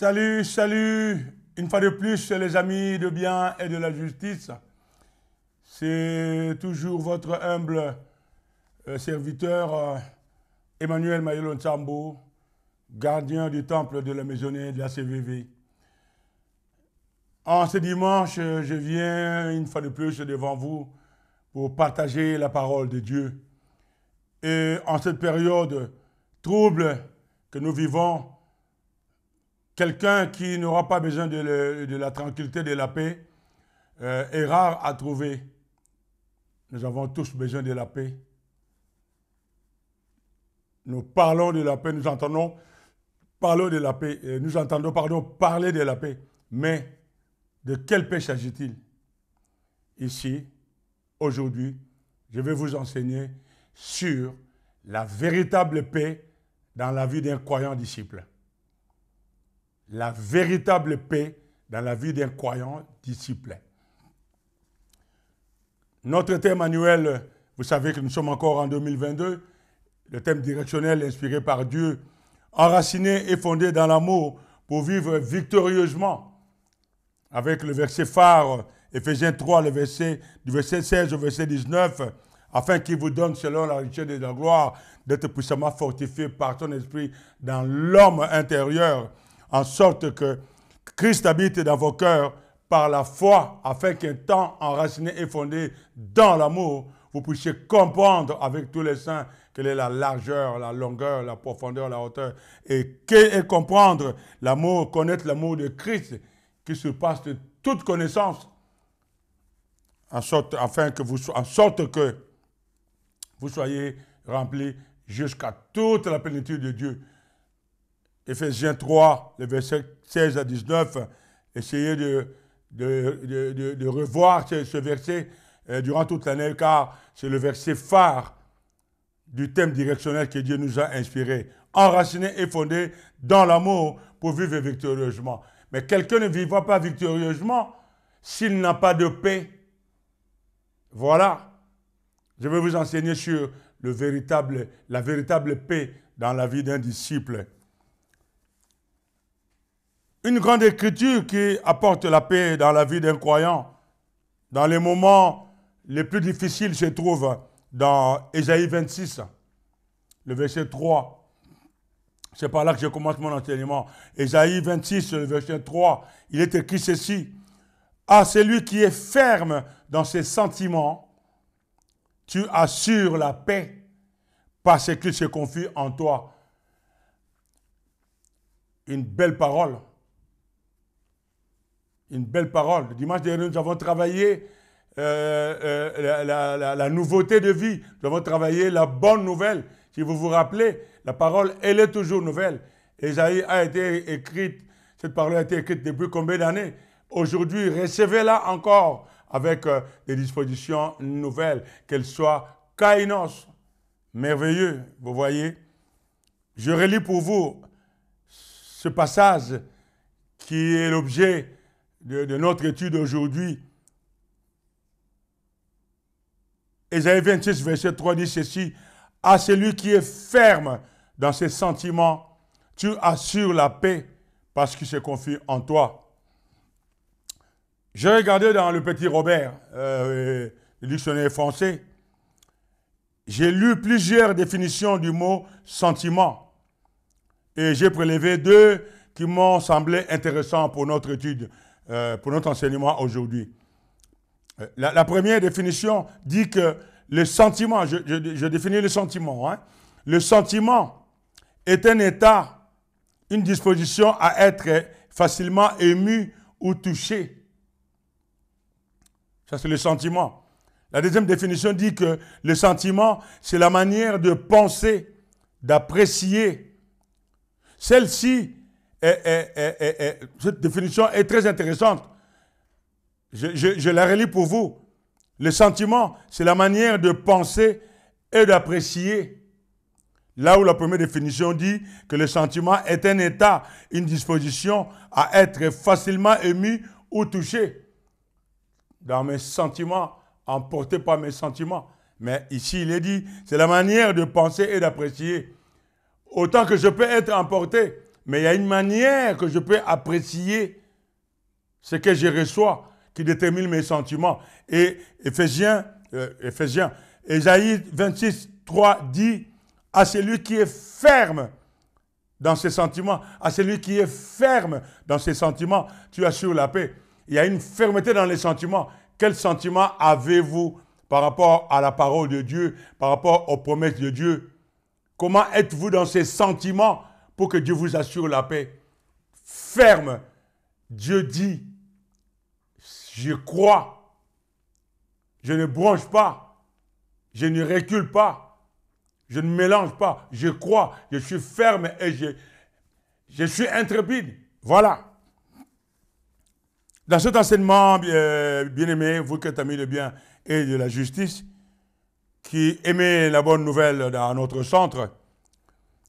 Salut, salut, une fois de plus les amis de bien et de la justice. C'est toujours votre humble serviteur Emmanuel Mayelo Nsambo, gardien du temple de la maisonnée de la CVV. En ce dimanche, je viens une fois de plus devant vous pour partager la parole de Dieu. Et en cette période trouble que nous vivons, quelqu'un qui n'aura pas besoin de la tranquillité, de la paix, est rare à trouver. Nous avons tous besoin de la paix. Nous parlons de la paix, nous entendons parler de la paix, nous entendons parler de la paix. Mais de quelle paix s'agit-il? Ici, aujourd'hui, je vais vous enseigner sur la véritable paix dans la vie d'un croyant disciple. La véritable paix dans la vie d'un croyant disciple. Notre thème annuel, vous savez que nous sommes encore en 2022, le thème directionnel inspiré par Dieu, enraciné et fondé dans l'amour pour vivre victorieusement. Avec le verset phare, Éphésiens 3, du verset 16 au verset 19, afin qu'il vous donne, selon la richesse de la gloire, d'être puissamment fortifié par son esprit dans l'homme intérieur, en sorte que Christ habite dans vos cœurs par la foi, afin qu'un temps enraciné et fondé dans l'amour, vous puissiez comprendre avec tous les saints quelle est la largeur, la longueur, la profondeur, la hauteur, et comprendre l'amour, connaître l'amour de Christ, qui surpasse de toute connaissance, en sorte que vous soyez remplis jusqu'à toute la plénitude de Dieu. Éphésiens 3, le verset 16 à 19, essayez de revoir ce verset durant toute l'année, car c'est le verset phare du thème directionnel que Dieu nous a inspiré. Enraciné et fondé dans l'amour pour vivre victorieusement. Mais quelqu'un ne vivra pas victorieusement s'il n'a pas de paix. Voilà. Je vais vous enseigner sur la véritable paix dans la vie d'un disciple. Une grande écriture qui apporte la paix dans la vie d'un croyant, dans les moments les plus difficiles, se trouve dans Ésaïe 26, le verset 3. C'est par là que je commence mon enseignement. Ésaïe 26, le verset 3, il est écrit ceci. « À celui qui est ferme dans ses sentiments, tu assures la paix parce qu'il se confie en toi. » Une belle parole. Une belle parole. Le dimanche dernier, nous avons travaillé la nouveauté de vie. Nous avons travaillé la bonne nouvelle. Si vous vous rappelez, la parole, elle est toujours nouvelle. Ésaïe a été écrite, cette parole a été écrite depuis combien d'années? Aujourd'hui, recevez-la encore avec des dispositions nouvelles, qu'elles soient kainos, merveilleux, vous voyez. Je relis pour vous ce passage qui est l'objet de notre étude aujourd'hui. Ésaïe 26, verset 3 dit ceci. « À celui qui est ferme dans ses sentiments, tu assures la paix parce qu'il se confie en toi. » J'ai regardé dans le Petit Robert, le dictionnaire français. J'ai lu plusieurs définitions du mot « sentiment » et j'ai prélevé deux qui m'ont semblé intéressants pour notre étude, pour notre enseignement aujourd'hui. La première définition dit que le sentiment, je définis le sentiment, hein. Le sentiment est un état, une disposition à être facilement ému ou touché. Ça, c'est le sentiment. La deuxième définition dit que le sentiment, c'est la manière de penser, d'apprécier. Celle-ci, cette définition est très intéressante. Je la relis pour vous. Le sentiment, c'est la manière de penser et d'apprécier. Là où la première définition dit que le sentiment est un état, une disposition à être facilement ému ou touché. Dans mes sentiments, emporté par mes sentiments. Mais ici, il est dit, c'est la manière de penser et d'apprécier. Autant que je peux être emporté mais il y a une manière que je peux apprécier ce que je reçois qui détermine mes sentiments. Et Ésaïe 26, 3 dit à celui qui est ferme dans ses sentiments, à celui qui est ferme dans ses sentiments, tu assures la paix. Il y a une fermeté dans les sentiments. Quel sentiment avez-vous par rapport à la parole de Dieu, par rapport aux promesses de Dieu? Comment êtes-vous dans ces sentiments pour que Dieu vous assure la paix? Ferme. Dieu dit, je crois, je ne bronche pas, je ne recule pas, je ne mélange pas, je crois, je suis ferme et je suis intrépide. Voilà. Dans cet enseignement, bien-aimé, vous qui êtes amis de bien et de la justice, qui aimez la bonne nouvelle dans notre centre,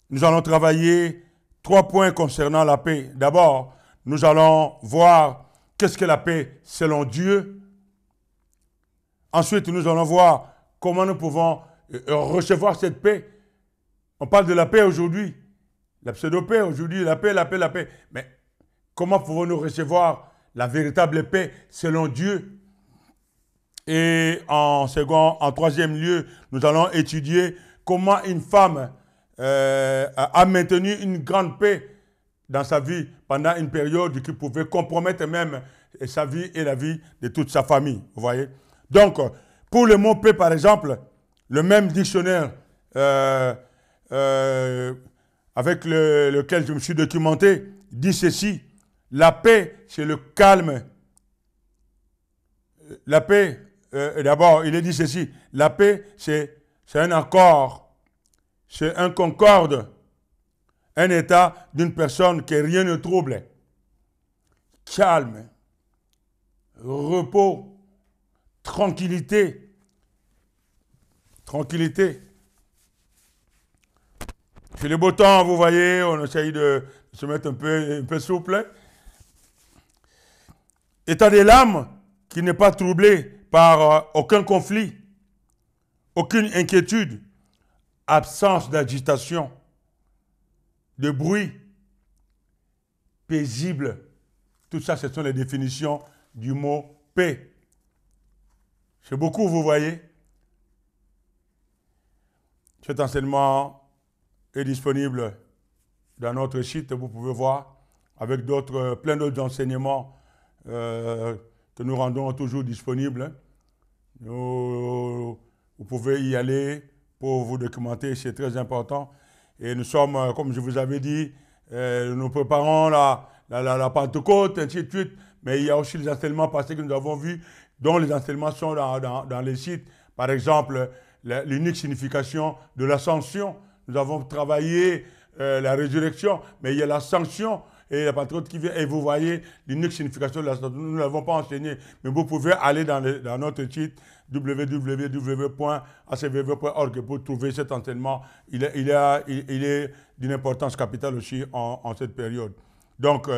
nous allons travailler 3 points concernant la paix. D'abord, nous allons voir qu'est-ce que la paix selon Dieu. Ensuite, nous allons voir comment nous pouvons recevoir cette paix. On parle de la paix aujourd'hui, la pseudo-paix aujourd'hui, la paix, la paix, la paix. Mais comment pouvons-nous recevoir la véritable paix selon Dieu? Et en troisième lieu, nous allons étudier comment une femme a maintenu une grande paix dans sa vie pendant une période qui pouvait compromettre même sa vie et la vie de toute sa famille. Vous voyez? Donc, pour le mot paix, par exemple, le même dictionnaire avec lequel je me suis documenté dit ceci: la paix, c'est le calme. La paix, d'abord, il est dit ceci: la paix, c'est un accord, c'est un concorde, un état d'une personne que rien ne trouble. Calme, repos, tranquillité. Tranquillité. Chez le beau temps, vous voyez, on essaye de se mettre un peu souple. État de l'âme qui n'est pas troublé par aucun conflit, aucune inquiétude, absence d'agitation, de bruit, paisible. Tout ça, ce sont les définitions du mot paix. C'est beaucoup, vous voyez. Cet enseignement est disponible dans notre site, vous pouvez voir, avec plein d'autres enseignements que nous rendons toujours disponibles. Vous pouvez y aller pour vous documenter, c'est très important. Et nous sommes, comme je vous avais dit, nous préparons la Pentecôte, ainsi de suite. Mais il y a aussi les enseignements passés que nous avons vus, dont les enseignements sont dans les sites. Par exemple, l'unique signification de l'ascension. Nous avons travaillé la résurrection, mais il y a l'ascension et la Pentecôte qui vient. Et vous voyez l'unique signification de l'ascension. Nous ne l'avons pas enseigné, mais vous pouvez aller dans notre site www.acvv.org pour trouver cet enseignement. Il est d'une importance capitale aussi en cette période. Donc,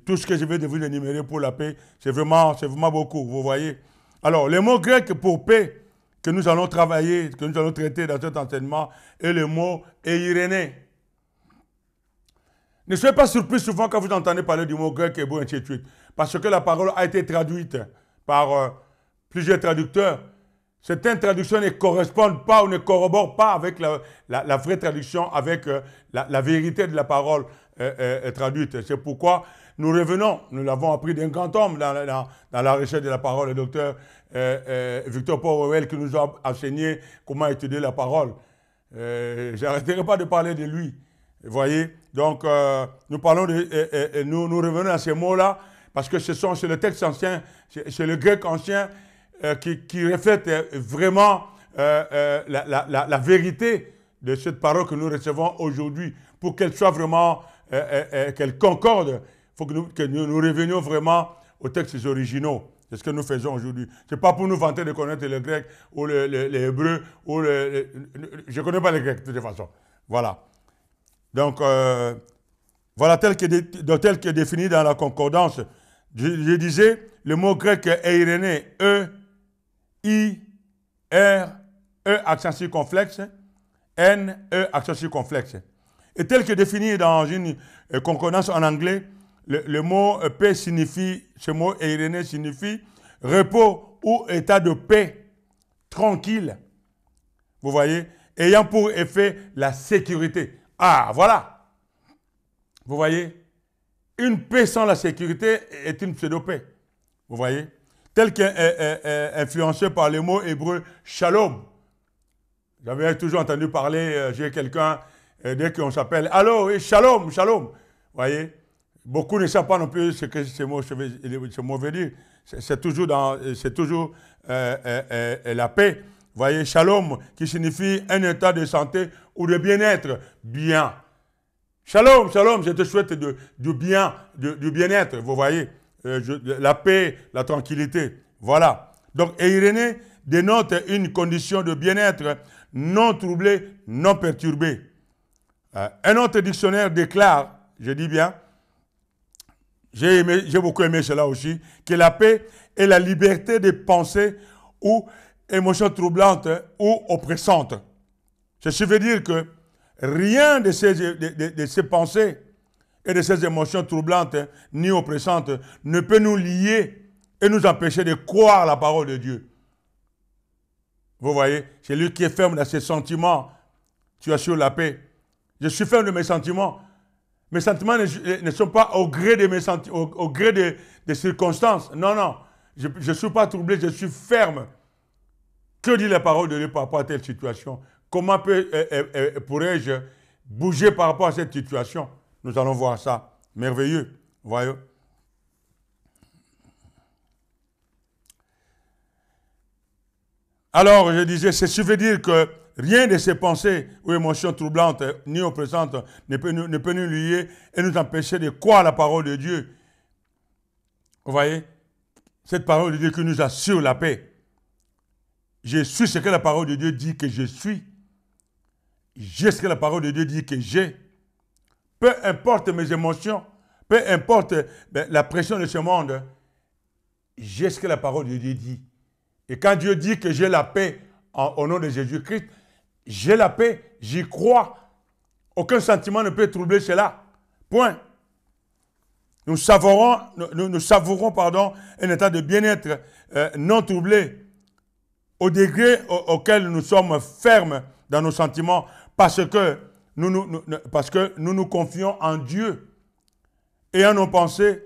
tout ce que je vais vous énumérer pour la paix, c'est vraiment beaucoup, vous voyez. Alors, le mot grec pour paix que nous allons travailler, que nous allons traiter dans cet enseignement, est le mot eiréné. Ne soyez pas surpris souvent quand vous entendez parler du mot grec, hébreu, ainsi de suite, parce que la parole a été traduite par plusieurs traducteurs. Certaines traductions ne correspondent pas ou ne corroborent pas avec la vraie traduction, avec la vérité de la parole traduite. C'est pourquoi nous revenons, nous l'avons appris d'un grand homme dans la recherche de la parole, le docteur Victor Paul qui nous a enseigné comment étudier la parole. Je n'arrêterai pas de parler de lui. Vous voyez? Donc, nous parlons nous revenons à ces mots-là, parce que c'est le texte ancien, c'est le grec ancien qui reflète vraiment la vérité de cette parole que nous recevons aujourd'hui. Pour qu'elle soit vraiment, qu'elle concorde, il faut que nous revenions vraiment aux textes originaux. C'est ce que nous faisons aujourd'hui. Ce n'est pas pour nous vanter de connaître le grec ou l'hébreu. Je ne connais pas le grec de toute façon. Voilà. Donc, voilà tel que défini dans la concordance. Je disais, le mot grec eiréné, E-I-R-E accent circonflexe, N-E accent circonflexe. Et tel que défini dans une concordance en anglais, le mot paix signifie, ce mot eiréné signifie repos ou état de paix, tranquille. Vous voyez, ayant pour effet la sécurité. Ah, voilà. Vous voyez, une paix sans la sécurité est une pseudo-paix. Vous voyez, tel qu'influencé par le mot hébreu shalom. J'avais toujours entendu parler, j'ai quelqu'un, dès qu'on s'appelle, allô, oui, shalom, shalom. Vous voyez, beaucoup ne savent pas non plus ce que ce mot veut dire. C'est toujours la paix. Vous voyez, shalom, qui signifie un état de santé ou de bien-être. Bien. Shalom, shalom, je te souhaite du bien, du bien-être, vous voyez. La paix, la tranquillité. Voilà. Donc, eiréné dénote une condition de bien-être non troublée, non perturbée. Un autre dictionnaire déclare, je dis bien, j'ai beaucoup aimé cela aussi, que la paix est la liberté de pensées ou émotions troublantes ou oppressantes. Ceci veut dire que rien de ces pensées et de ces émotions troublantes ni oppressantes ne peut nous lier et nous empêcher de croire la parole de Dieu. Vous voyez, c'est lui qui est ferme dans ses sentiments. Tu assures la paix. Je suis ferme de mes sentiments. Mes sentiments ne sont pas au gré de mes au gré des circonstances. Non, non. Je ne suis pas troublé, je suis ferme. Que dit la parole de Dieu par rapport à telle situation? Comment pourrais-je bouger par rapport à cette situation? Nous allons voir ça. Merveilleux. Voyez. Alors, je disais, ceci veut dire que rien de ces pensées ou émotions troublantes ni oppressantes ne peut nous lier et nous empêcher de croire la parole de Dieu. Vous voyez? Cette parole de Dieu qui nous assure la paix. Je suis ce que la parole de Dieu dit que je suis. J'ai ce que la parole de Dieu dit que j'ai. Peu importe mes émotions, peu importe la pression de ce monde, j'ai ce que la parole de Dieu dit. Et quand Dieu dit que j'ai la paix au nom de Jésus-Christ, j'ai la paix, j'y crois. Aucun sentiment ne peut troubler cela. Point. Nous savourons un état de bien-être non troublé au degré auquel nous sommes fermes dans nos sentiments parce que nous nous confions en Dieu et en nos pensées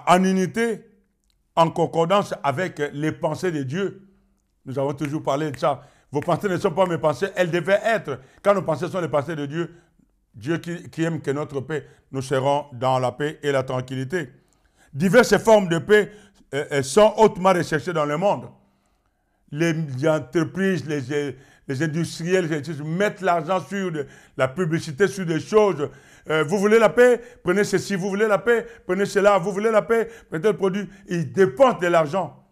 en unité, en concordance avec les pensées de Dieu. Nous avons toujours parlé de ça. Vos pensées ne sont pas mes pensées, elles devaient être. Quand nos pensées sont les pensées de Dieu, Dieu qui aime que notre paix, nous serons dans la paix et la tranquillité. Diverses formes de paix sont hautement recherchées dans le monde. Les entreprises, les industriels mettent l'argent sur la publicité, sur des choses. Vous voulez la paix? Prenez ceci. Vous voulez la paix? Prenez cela. Vous voulez la paix? Prenez le produit. Ils dépensent de l'argent.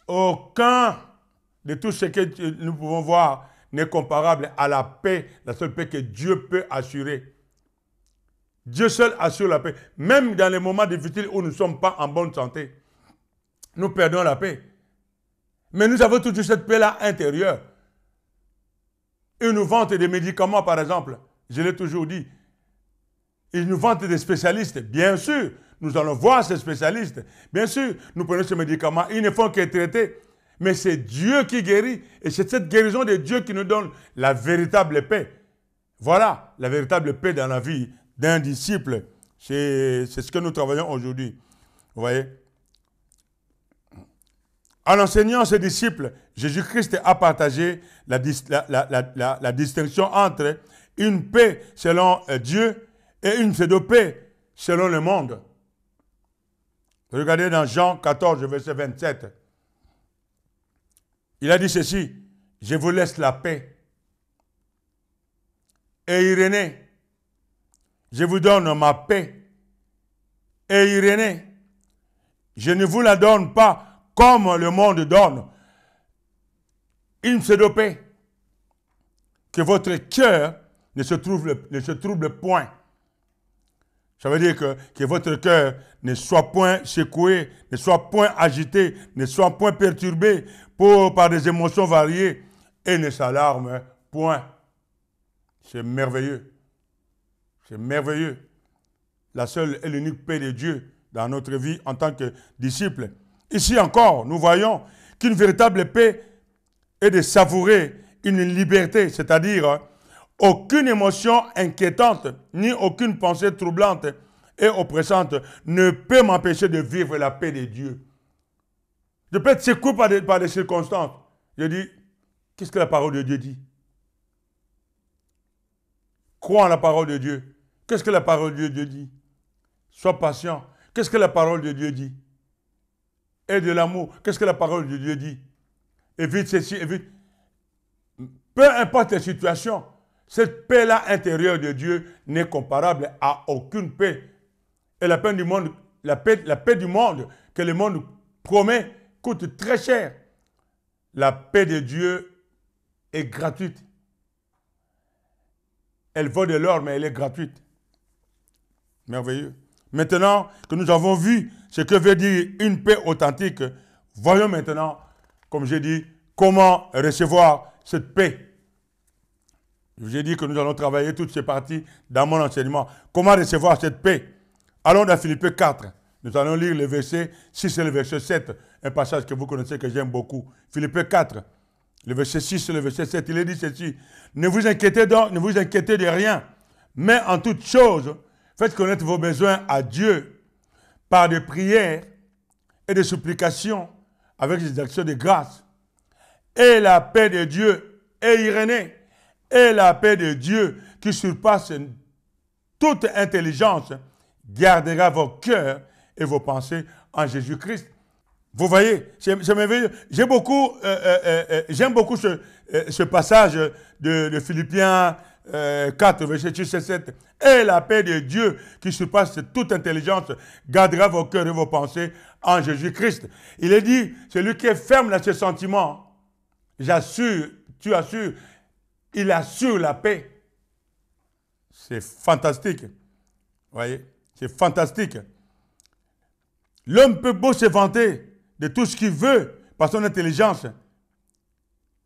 Aucun de tout ce que nous pouvons voir n'est comparable à la paix, la seule paix que Dieu peut assurer. Dieu seul assure la paix. Même dans les moments difficiles où nous ne sommes pas en bonne santé, nous perdons la paix. Mais nous avons toujours cette paix-là intérieure. Ils nous vantent des médicaments, par exemple. Je l'ai toujours dit. Ils nous vantent des spécialistes. Bien sûr, nous allons voir ces spécialistes. Bien sûr, nous prenons ces médicaments. Ils ne font que traiter. Mais c'est Dieu qui guérit. Et c'est cette guérison de Dieu qui nous donne la véritable paix. Voilà la véritable paix dans la vie d'un disciple. C'est ce que nous travaillons aujourd'hui. Vous voyez? En enseignant ses disciples, Jésus-Christ a partagé la distinction entre une paix selon Dieu et une pseudo-paix selon le monde. Regardez dans Jean 14, verset 27. Il a dit ceci, « Je vous laisse la paix. Et Irénée, je vous donne ma paix. Et Irénée, je ne vous la donne pas comme le monde donne. Une pseudo-paix. Que votre cœur ne se trouble point. » Ça veut dire que votre cœur ne soit point secoué, ne soit point agité, ne soit point perturbé par des émotions variées et ne s'alarme point. C'est merveilleux. C'est merveilleux. La seule et l'unique paix de Dieu dans notre vie en tant que disciples. Ici encore, nous voyons qu'une véritable paix est de savourer une liberté, c'est-à-dire aucune émotion inquiétante, ni aucune pensée troublante et oppressante ne peut m'empêcher de vivre la paix de Dieu. Je peux être secoué par des circonstances. Je dis, qu'est-ce que la parole de Dieu dit? Crois en la parole de Dieu. Qu'est-ce que la parole de Dieu dit? Sois patient. Qu'est-ce que la parole de Dieu dit? Aie de l'amour. Qu'est-ce que la parole de Dieu dit? Évite ceci, évite. Peu importe les situations, cette paix-là intérieure de Dieu n'est comparable à aucune paix. Et la paix du monde, la paix du monde que le monde promet coûte très cher. La paix de Dieu est gratuite. Elle vaut de l'or, mais elle est gratuite. Merveilleux. Maintenant que nous avons vu ce que veut dire une paix authentique, voyons maintenant, comme j'ai dit, comment recevoir cette paix. Je vous ai dit que nous allons travailler toutes ces parties dans mon enseignement. Comment recevoir cette paix? Allons dans Philippiens 4. Nous allons lire le verset 6 et le verset 7. Un passage que vous connaissez, que j'aime beaucoup. Philippiens 4, le verset 6 et le verset 7. Il est dit ceci. Ne vous inquiétez donc, ne vous inquiétez de rien. Mais en toute chose, faites connaître vos besoins à Dieu par des prières et des supplications avec des actions de grâce. Et la paix de Dieu est Irénée. Et la paix de Dieu qui surpasse toute intelligence gardera vos cœurs et vos pensées en Jésus-Christ. Vous voyez, c'est merveilleux. J'aime beaucoup ce passage de Philippiens 4, verset 6 et 7. Et la paix de Dieu qui surpasse toute intelligence gardera vos cœurs et vos pensées en Jésus-Christ. Il est dit, celui qui est ferme dans ses sentiments, j'assure, tu assures, il assure la paix. C'est fantastique. Vous voyez, c'est fantastique. L'homme peut beau se vanter de tout ce qu'il veut par son intelligence,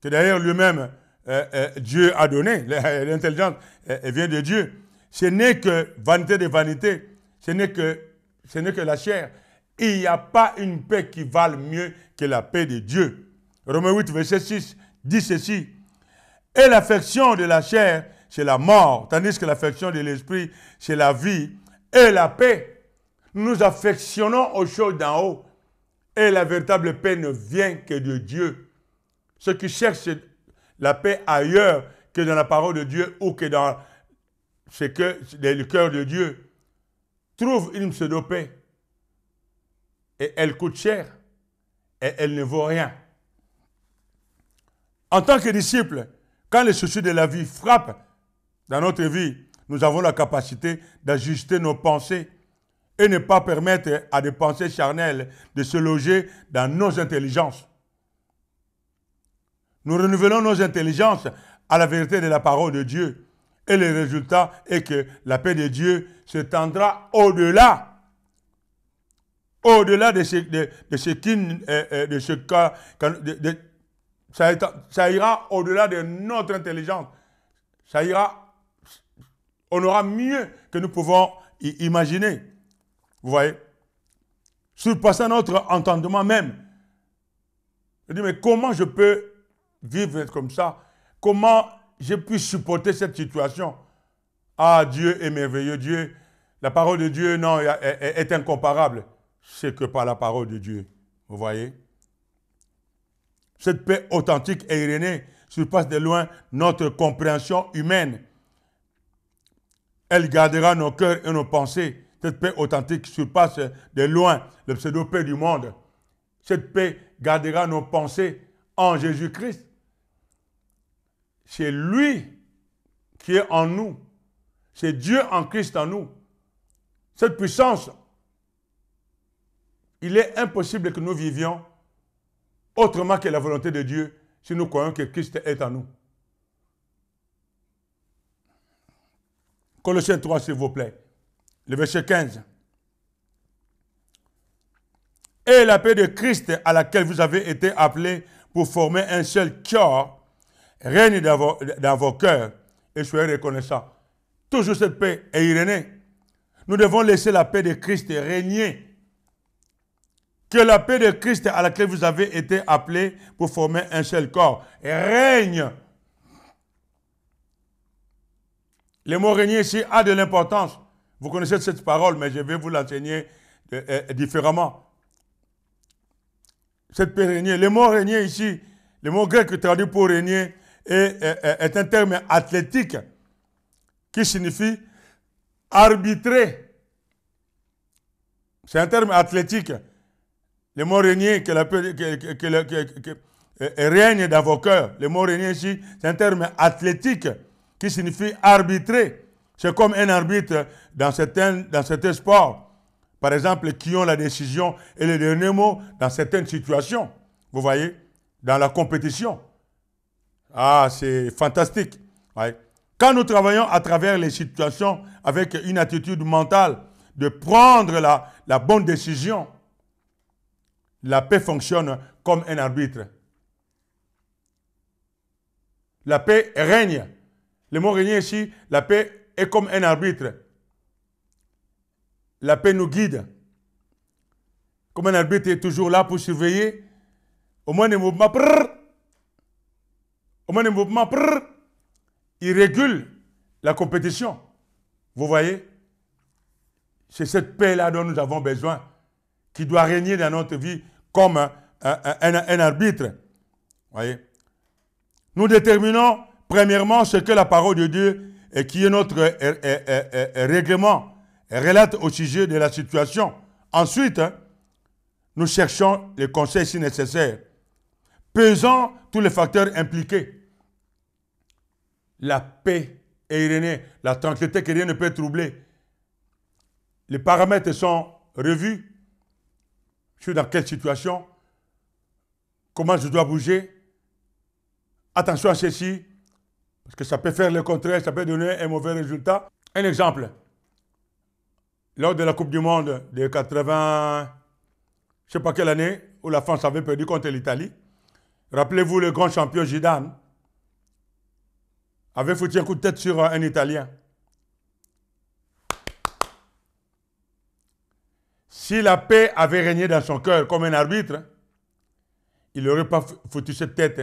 que d'ailleurs lui-même, Dieu a donné. L'intelligence vient de Dieu. Ce n'est que vanité de vanité. Ce n'est que la chair. Il n'y a pas une paix qui vale mieux que la paix de Dieu. Romains 8, verset 6 dit ceci. Et l'affection de la chair, c'est la mort, tandis que l'affection de l'esprit, c'est la vie et la paix. Nous nous affectionnons aux choses d'en haut. Et la véritable paix ne vient que de Dieu. Ceux qui cherchent la paix ailleurs que dans la parole de Dieu ou que dans le cœur de Dieu trouvent une pseudo-paix. Et elle coûte cher. Et elle ne vaut rien. En tant que disciples, quand les soucis de la vie frappent dans notre vie, nous avons la capacité d'ajuster nos pensées et ne pas permettre à des pensées charnelles de se loger dans nos intelligences. Nous renouvelons nos intelligences à la vérité de la parole de Dieu. Et le résultat est que la paix de Dieu s'étendra au-delà de ce cas, ça ira au-delà de notre intelligence. Ça ira, on aura mieux que nous pouvons imaginer. Vous voyez? Surpassant notre entendement même. Je dis, mais comment je peux vivre comme ça? Comment je puis supporter cette situation? Ah, Dieu est merveilleux. Dieu, la parole de Dieu, non, est incomparable. C'est que par la parole de Dieu. Vous voyez? Cette paix authentique et irénée surpasse de loin notre compréhension humaine. Elle gardera nos cœurs et nos pensées. Cette paix authentique surpasse de loin le pseudo-paix du monde. Cette paix gardera nos pensées en Jésus-Christ. C'est lui qui est en nous. C'est Dieu en Christ en nous. Cette puissance, il est impossible que nous vivions autrement que la volonté de Dieu si nous croyons que Christ est en nous. Colossiens 3, s'il vous plaît. Le verset 15. Et la paix de Christ à laquelle vous avez été appelés pour former un seul corps règne dans vos cœurs et soyez reconnaissants. Toujours cette paix est Irénée. Nous devons laisser la paix de Christ régner. Que la paix de Christ à laquelle vous avez été appelés pour former un seul corps règne. Le mot régner ici a de l'importance. Vous connaissez cette parole, mais je vais vous l'enseigner différemment. Cette paix régner. Le mot régner ici, le mot grec traduit pour régner est un terme athlétique qui signifie arbitrer. C'est un terme athlétique. Le mot régner règne dans vos cœurs. Le mot régner ici, c'est un terme athlétique qui signifie arbitrer. C'est comme un arbitre dans certains sports. Par exemple, qui ont la décision et le dernier mot dans certaines situations. Vous voyez, dans la compétition. Ah, c'est fantastique. Ouais. Quand nous travaillons à travers les situations avec une attitude mentale de prendre la bonne décision, la paix fonctionne comme un arbitre. La paix règne. Le mot régner ici, la paix est comme un arbitre. La paix nous guide. Comme un arbitre est toujours là pour surveiller, au moins des mouvements, il régule la compétition. Vous voyez? C'est cette paix-là dont nous avons besoin, qui doit régner dans notre vie comme un arbitre. Voyez? Nous déterminons premièrement ce que la parole de Dieu, qui est notre règlement, relate au sujet de la situation. Ensuite, nous cherchons les conseils si nécessaire. Pesant tous les facteurs impliqués. La paix est irénée, la tranquillité que rien ne peut troubler. Les paramètres sont revus. Je suis dans quelle situation? Comment je dois bouger? Attention à ceci, parce que ça peut faire le contraire, ça peut donner un mauvais résultat. Un exemple. Lors de la Coupe du Monde de 80, je ne sais pas quelle année, où la France avait perdu contre l'Italie, rappelez-vous le grand champion Zidane avait foutu un coup de tête sur un Italien. Si la paix avait régné dans son cœur comme un arbitre, il n'aurait pas foutu cette tête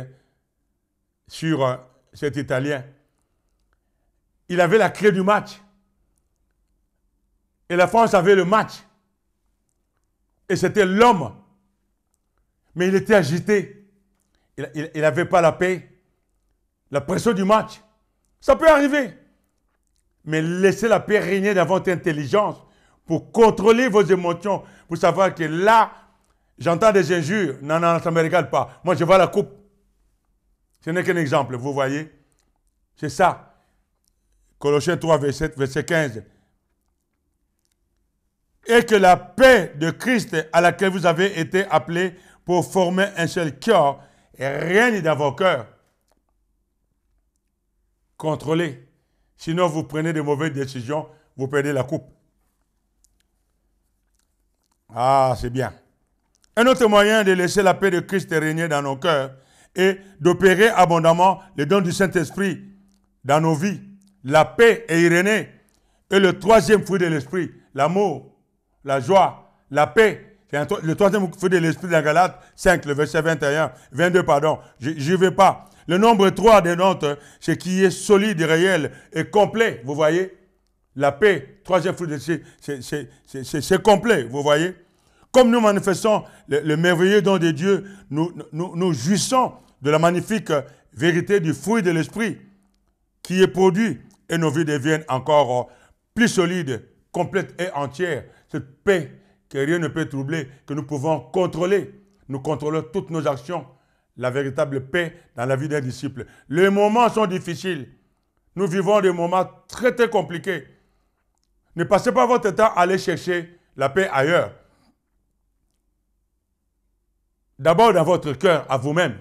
sur cet Italien. Il avait la clé du match. Et la France avait le match. Et c'était l'homme. Mais il était agité. Il n'avait pas la paix. La pression du match. Ça peut arriver. Mais laissez la paix régner dans votre intelligence pour contrôler vos émotions. Pour savoir que là, j'entends des injures. Non, non, ça ne me regarde pas. Moi, je vois la coupe. Ce n'est qu'un exemple, vous voyez. C'est ça. Colossiens 3, verset 15. Et que la paix de Christ à laquelle vous avez été appelés pour former un seul cœur règne dans vos cœurs. Contrôlez. Sinon, vous prenez de mauvaises décisions, vous perdez la coupe. Ah, c'est bien. Un autre moyen de laisser la paix de Christ régner dans nos cœurs est d'opérer abondamment les dons du Saint-Esprit dans nos vies. La paix est irénée. Et le troisième fruit de l'Esprit, l'amour, la joie, la paix. C'est le troisième fruit de l'Esprit dans Galates 5, le verset 22, pardon. Je vais pas. Le nombre 3 dénote ce qui est solide, réel et complet. Vous voyez? La paix, troisième fruit de l'Esprit, c'est complet. Vous voyez? Comme nous manifestons le merveilleux don de Dieu, nous jouissons de la magnifique vérité du fruit de l'Esprit qui est produit et nos vies deviennent encore plus solides, complètes et entières. Cette paix que rien ne peut troubler, que nous pouvons contrôler. Nous contrôlons toutes nos actions. La véritable paix dans la vie d'un disciple. Les moments sont difficiles. Nous vivons des moments très très compliqués. Ne passez pas votre temps à aller chercher la paix ailleurs. D'abord dans votre cœur, à vous-même.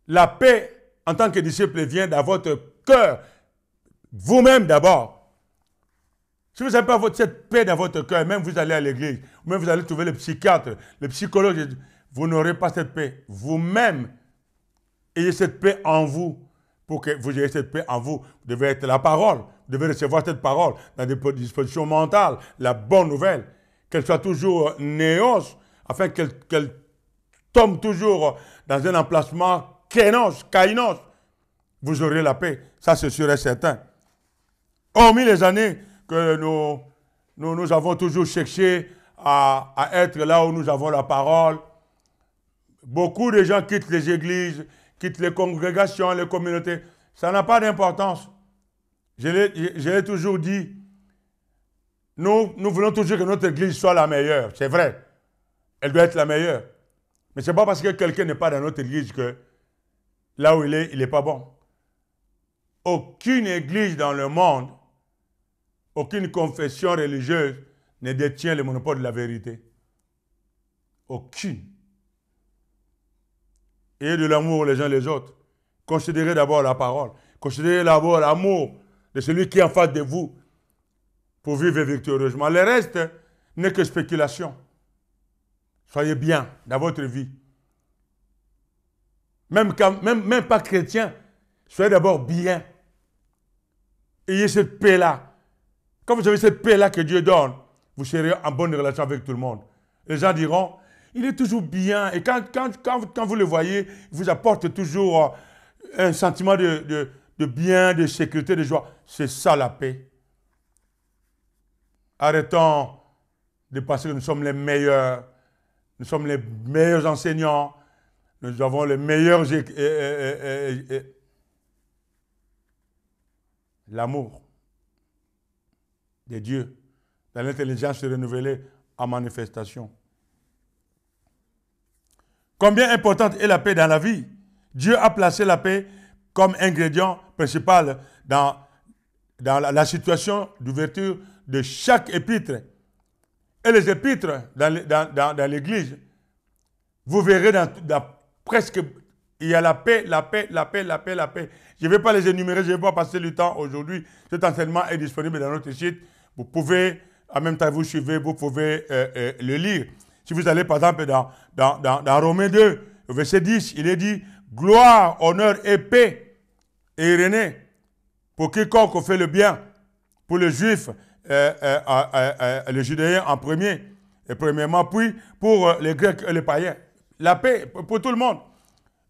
La paix, en tant que disciple, vient dans votre cœur. Vous-même d'abord. Si vous n'avez pas cette paix dans votre cœur, même vous allez à l'église, même vous allez trouver le psychiatre, le psychologue, vous n'aurez pas cette paix. Vous-même, ayez cette paix en vous. Pour que vous ayez cette paix en vous, vous devez être la parole. Vous devez recevoir cette parole dans des dispositions mentales, la bonne nouvelle. Qu'elle soit toujours néos, afin qu'elle tombe toujours dans un emplacement kainos. Vous aurez la paix. Ça, c'est sûr et certain. Hormis les années que nous avons toujours cherché à être là où nous avons la parole, beaucoup de gens quittent les églises, quittent les congrégations, les communautés. Ça n'a pas d'importance. Je l'ai toujours dit. Nous voulons toujours que notre église soit la meilleure. C'est vrai. Elle doit être la meilleure. Mais ce n'est pas parce que quelqu'un n'est pas dans notre église que là où il n'est pas bon. Aucune église dans le monde, aucune confession religieuse ne détient le monopole de la vérité. Aucune. Ayez de l'amour les uns les autres. Considérez d'abord la parole. Considérez d'abord l'amour de celui qui est en face de vous pour vivre victorieusement. Le reste n'est que spéculation. Soyez bien dans votre vie. Même pas chrétien, soyez d'abord bien. Ayez cette paix-là. Quand vous avez cette paix-là que Dieu donne, vous serez en bonne relation avec tout le monde. Les gens diront, il est toujours bien. Et quand vous le voyez, il vous apporte toujours un sentiment de bien, de sécurité, de joie. C'est ça la paix. Arrêtons de penser que nous sommes les meilleurs. Nous sommes les meilleurs enseignants. Nous avons les meilleurs... L'amour de Dieu dans l'intelligence renouvelée en manifestation. Combien importante est la paix dans la vie? Dieu a placé la paix comme ingrédient principal dans la situation d'ouverture de chaque épître. Et les épîtres dans l'Église, vous verrez dans presque, il y a la paix, la paix, la paix, la paix, la paix. Je ne vais pas les énumérer, je ne vais pas passer le temps aujourd'hui. Cet enseignement est disponible dans notre site. Vous pouvez, en même temps que vous suivez, vous pouvez le lire. Si vous allez par exemple dans Romains 2, verset 10, il est dit « Gloire, honneur et paix et irénée pour quiconque fait le bien, pour les Juifs, les Judéens en premier, et premièrement, puis pour les Grecs et les païens. La paix pour tout le monde. »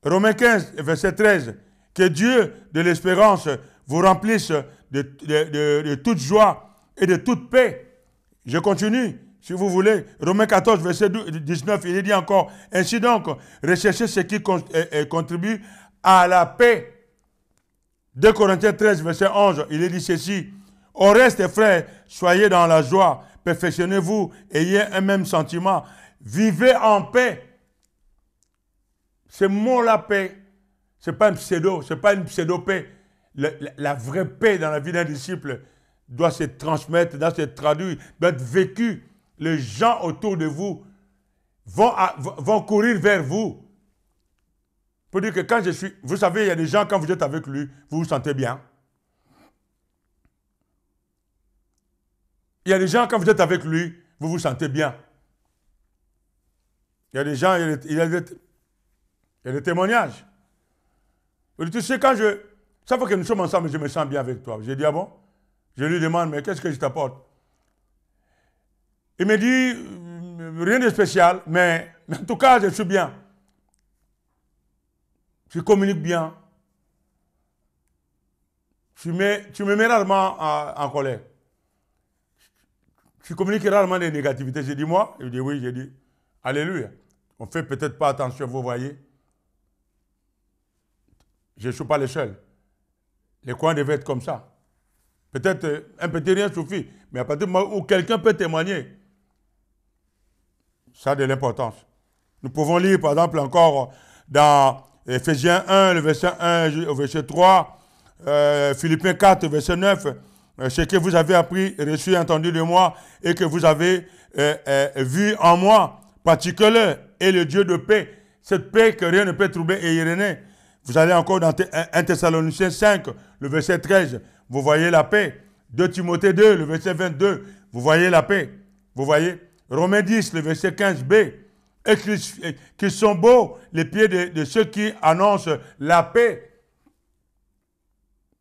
Romains 15, verset 13. « Que Dieu de l'espérance vous remplisse de toute joie et de toute paix. » Je continue, si vous voulez. Romains 14, verset 19, il est dit encore, « Ainsi donc, recherchez ce qui contribue à la paix. » 2 Corinthiens 13, verset 11, il est dit ceci, « Au reste, frères, soyez dans la joie, perfectionnez-vous, ayez un même sentiment, vivez en paix. » Ce mot-là, paix, ce n'est pas une pseudo-paix. La vraie paix dans la vie d'un disciple doit se transmettre, doit se traduire, doit être vécue. Les gens autour de vous vont courir vers vous. Pour dire que quand je suis... Vous savez, il y a des gens, quand vous êtes avec lui, vous vous sentez bien. Il y a des gens, quand vous êtes avec lui, vous vous sentez bien. Il y a des gens, il y a des témoignages. Tu sais, chaque fois que nous sommes ensemble, je me sens bien avec toi. J'ai dit, ah bon? Je lui demande, mais qu'est-ce que je t'apporte? Il me dit, rien de spécial, mais en tout cas, je suis bien. Je communique bien. Tu me mets rarement en colère. Tu communiques rarement des négativités. J'ai dit, moi? Il dit, oui. J'ai dit, alléluia. On ne fait peut-être pas attention, vous voyez. Je ne suis pas le seul. Les coins devaient être comme ça. Peut-être un petit rien suffit, mais à partir du moment où quelqu'un peut témoigner, ça a de l'importance. Nous pouvons lire, par exemple, encore dans Ephésiens 1, le verset 1 au verset 3, Philippiens 4, verset 9, ce que vous avez appris, reçu et entendu de moi, et que vous avez vu en moi, particulier, et le Dieu de paix, cette paix que rien ne peut troubler et irénée. Vous allez encore dans 1 Thessaloniciens 5, le verset 13, vous voyez la paix. 2 Timothée 2, le verset 22, vous voyez la paix. Vous voyez. Romains 10, le verset 15b. Et qu'ils sont beaux les pieds de ceux qui annoncent la paix.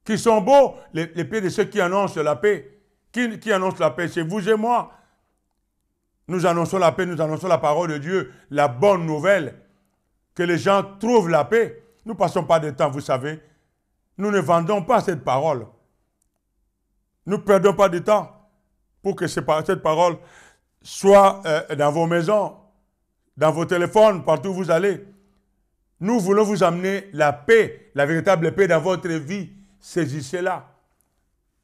Qui sont beaux, les pieds de ceux qui annoncent la paix. Qui annonce la paix? C'est vous et moi. Nous annonçons la paix, nous annonçons la parole de Dieu, la bonne nouvelle. Que les gens trouvent la paix. Nous ne passons pas de temps, vous savez. Nous ne vendons pas cette parole. Nous ne perdons pas de temps pour que cette parole soit dans vos maisons, dans vos téléphones, partout où vous allez. Nous voulons vous amener la paix, la véritable paix dans votre vie. Saisissez-la.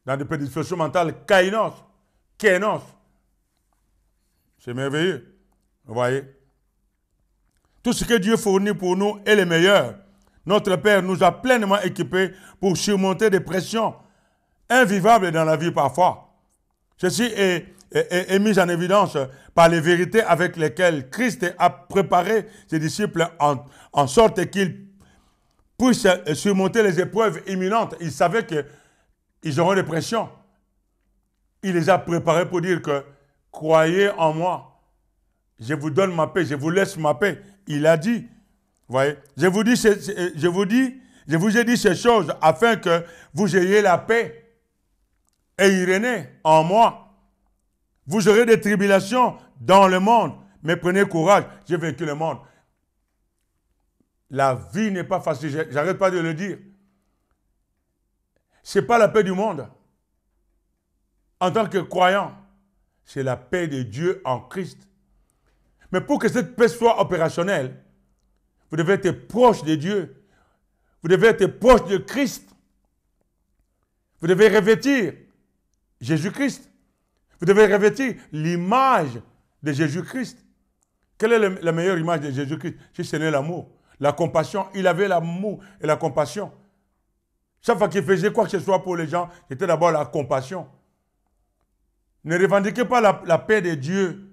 Dans des prédispositions mentales, kainos. C'est merveilleux. Vous voyez? Tout ce que Dieu fournit pour nous est le meilleur. Notre Père nous a pleinement équipés pour surmonter des pressions invivables dans la vie parfois. Ceci est mis en évidence par les vérités avec lesquelles Christ a préparé ses disciples en sorte qu'ils puissent surmonter les épreuves imminentes. Il savait qu'ils auront des pressions. Il les a préparés pour dire que croyez en moi. Je vous donne ma paix, je vous laisse ma paix. Il a dit, vous voyez, je vous ai dit ces choses afin que vous ayez la paix et Irénée en moi. Vous aurez des tribulations dans le monde, mais prenez courage, j'ai vaincu le monde. La vie n'est pas facile, j'arrête pas de le dire. Ce n'est pas la paix du monde. En tant que croyant, c'est la paix de Dieu en Christ. Mais pour que cette paix soit opérationnelle, vous devez être proche de Dieu. Vous devez être proche de Christ. Vous devez revêtir Jésus-Christ. Vous devez revêtir l'image de Jésus-Christ. Quelle est la meilleure image de Jésus-Christ? C'est l'amour, la compassion. Il avait l'amour et la compassion. Chaque fois qu'il faisait quoi que ce soit pour les gens, c'était d'abord la compassion. Ne revendiquez pas la paix de Dieu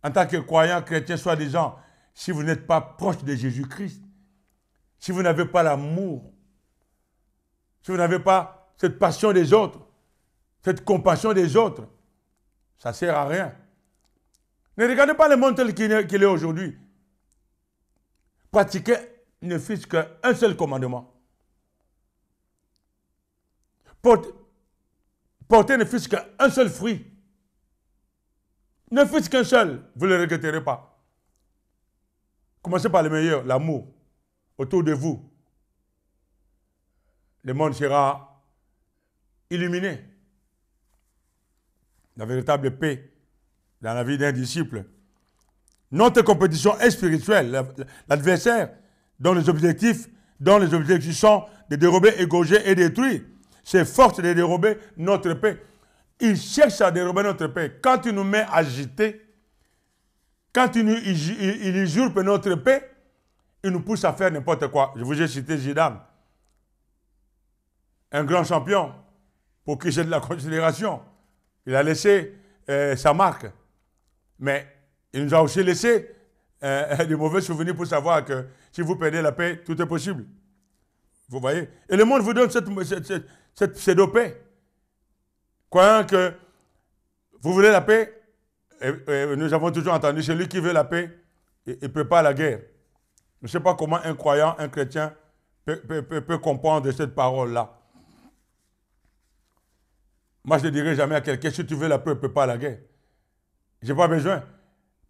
en tant que croyant chrétien, soi-disant, si vous n'êtes pas proche de Jésus-Christ, si vous n'avez pas l'amour, si vous n'avez pas cette passion des autres, cette compassion des autres, ça ne sert à rien. Ne regardez pas le monde tel qu'il est aujourd'hui. Pratiquez ne fût-ce qu'un seul commandement. Portez ne fût-ce qu'un seul fruit. Ne fût-ce qu'un seul, vous ne le regretterez pas. Commencez par le meilleur, l'amour, autour de vous. Le monde sera illuminé. La véritable paix dans la vie d'un disciple. Notre compétition est spirituelle. L'adversaire, dont les objectifs sont de dérober, égorger et détruire, s'efforce de dérober notre paix. Il cherche à dérober notre paix. Quand il nous met agités, quand il usurpe notre paix, il nous pousse à faire n'importe quoi. Je vous ai cité Zidane, un grand champion pour qui j'ai de la considération. Il a laissé sa marque. Mais il nous a aussi laissé de mauvais souvenirs pour savoir que si vous perdez la paix, tout est possible. Vous voyez? Et le monde vous donne cette pseudo-paix. Croyant que vous voulez la paix, et nous avons toujours entendu, celui qui veut la paix, il prépare la guerre. Je ne sais pas comment un croyant, un chrétien peut comprendre cette parole-là. Moi, je ne dirais jamais à quelqu'un, si tu veux la paix, prépare la guerre. Je n'ai pas besoin.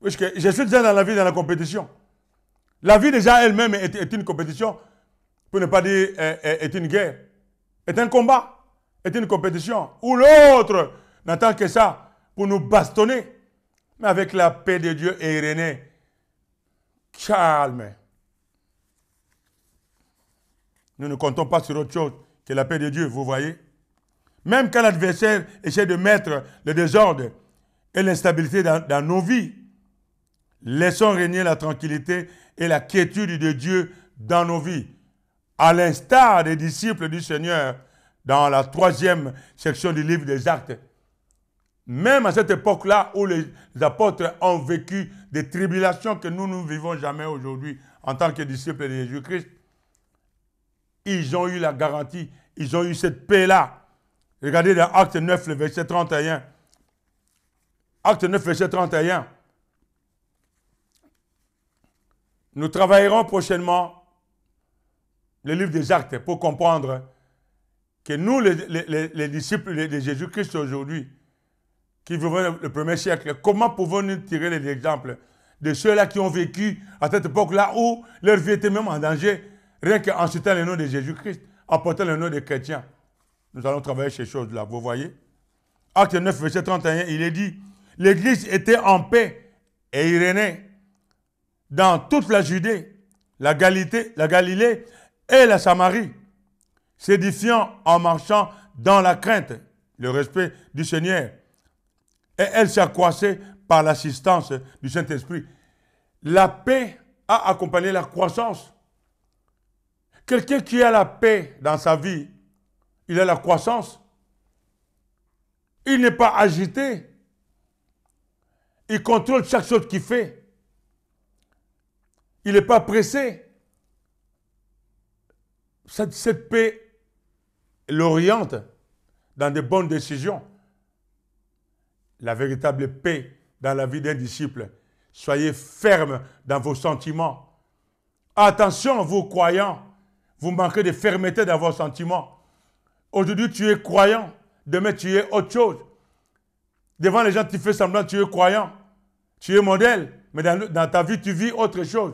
Parce que je suis déjà dans la vie, dans la compétition. La vie déjà elle-même est une compétition, pour ne pas dire est une guerre. Est un combat. Est une compétition où l'autre n'attend que ça pour nous bastonner. Mais avec la paix de Dieu et Irénée, calme. Nous ne comptons pas sur autre chose que la paix de Dieu, vous voyez. Même quand l'adversaire essaie de mettre le désordre et l'instabilité dans nos vies, laissons régner la tranquillité et la quiétude de Dieu dans nos vies. À l'instar des disciples du Seigneur, dans la 3e section du livre des Actes. Même à cette époque-là où les apôtres ont vécu des tribulations que nous ne vivons jamais aujourd'hui en tant que disciples de Jésus-Christ, ils ont eu la garantie, ils ont eu cette paix-là. Regardez dans Acte 9, le verset 31. Acte 9, verset 31. Nous travaillerons prochainement le livre des Actes pour comprendre que nous, les disciples de Jésus-Christ aujourd'hui, qui vivons le premier siècle, comment pouvons-nous tirer les exemples de ceux-là qui ont vécu à cette époque-là où leur vie était même en danger, rien qu'en citant le nom de Jésus-Christ, en portant le nom des chrétiens. Nous allons travailler ces choses-là, vous voyez. Acte 9, verset 31, il est dit, l'Église était en paix et il régnait dans toute la Judée, la Galilée et la Samarie, s'édifiant en marchant dans la crainte, le respect du Seigneur. Et elle s'accroissait par l'assistance du Saint-Esprit. La paix a accompagné la croissance. Quelqu'un qui a la paix dans sa vie, il a la croissance. Il n'est pas agité. Il contrôle chaque chose qu'il fait. Il n'est pas pressé. Cette paix l'oriente dans de bonnes décisions. La véritable paix dans la vie d'un disciple. Soyez ferme dans vos sentiments. Attention, vous croyants, vous manquez de fermeté dans vos sentiments. Aujourd'hui, tu es croyant. Demain, tu es autre chose. Devant les gens, tu fais semblant que tu es croyant. Tu es modèle. Mais dans ta vie, tu vis autre chose.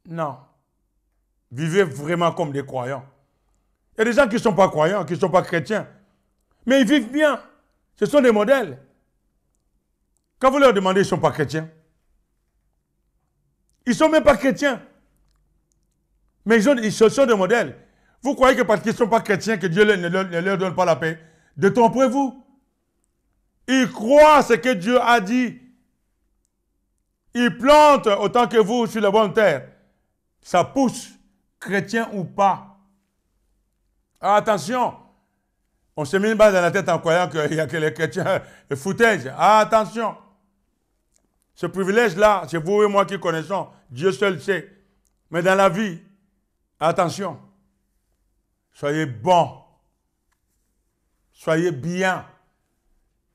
Non. Vivez vraiment comme des croyants. Il y a des gens qui ne sont pas croyants, qui ne sont pas chrétiens. Mais ils vivent bien. Ce sont des modèles. Quand vous leur demandez, ils ne sont pas chrétiens. Ils ne sont même pas chrétiens. Mais ils sont des modèles. Vous croyez que parce qu'ils ne sont pas chrétiens, que Dieu ne leur donne pas la paix? Détrompez-vous. Ils croient ce que Dieu a dit. Ils plantent autant que vous sur la bonne terre. Ça pousse, chrétien ou pas. Attention. On s'est mis une balle dans la tête en croyant qu'il y a que les chrétiens foutaises. Attention. Ce privilège-là, c'est vous et moi qui connaissons. Dieu seul sait. Mais dans la vie, attention. Soyez bons. Soyez bien.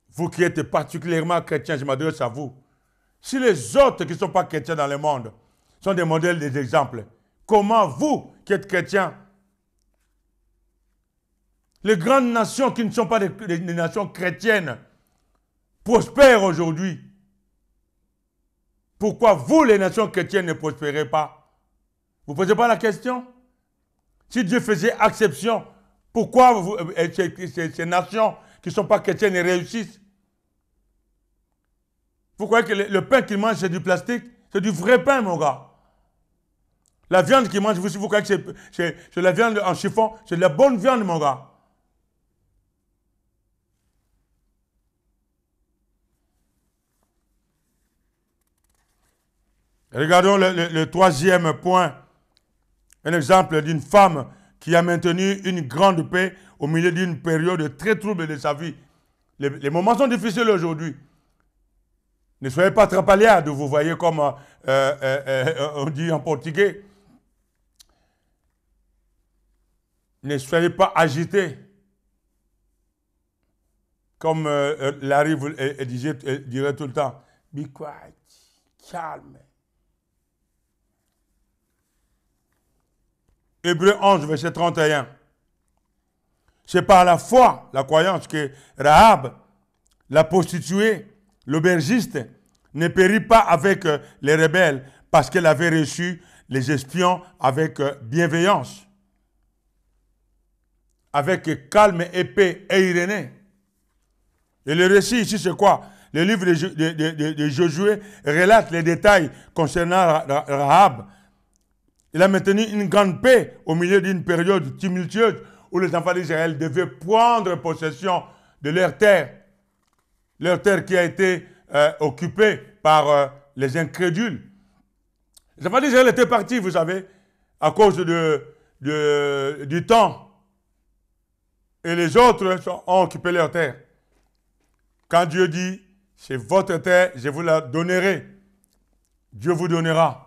Vous qui êtes particulièrement chrétiens, je m'adresse à vous. Si les autres qui ne sont pas chrétiens dans le monde sont des modèles, des exemples, comment vous qui êtes chrétiens, les grandes nations qui ne sont pas des nations chrétiennes, prospèrent aujourd'hui? Pourquoi vous, les nations chrétiennes, ne prospérez pas? Vous ne posez pas la question? Si Dieu faisait exception, pourquoi ces nations qui ne sont pas chrétiennes réussissent? Vous croyez que le pain qu'ils mangent, c'est du plastique? C'est du vrai pain, mon gars. La viande qu'ils mangent, vous croyez que c'est la viande en chiffon? C'est de la bonne viande, mon gars. Regardons le troisième point. Un exemple d'une femme qui a maintenu une grande paix au milieu d'une période très trouble de sa vie. Les moments sont difficiles aujourd'hui. Ne soyez pas trapaliades, vous voyez comme on dit en portugais. Ne soyez pas agités. Comme Larry dirait tout le temps. Be quiet, calme. Hébreux 11, verset 31. C'est par la foi, la croyance, que Rahab, la prostituée, l'aubergiste, ne périt pas avec les rebelles parce qu'elle avait reçu les espions avec bienveillance, avec calme et paix et irénée. Et le récit ici, c'est quoi? Le livre de Josué relate les détails concernant Rahab. Il a maintenu une grande paix au milieu d'une période tumultueuse où les enfants d'Israël devaient prendre possession de leur terre qui a été occupée par les incrédules. Les enfants d'Israël étaient partis, vous savez, à cause du temps. Et les autres ont occupé leur terre. Quand Dieu dit, c'est votre terre, je vous la donnerai, Dieu vous donnera.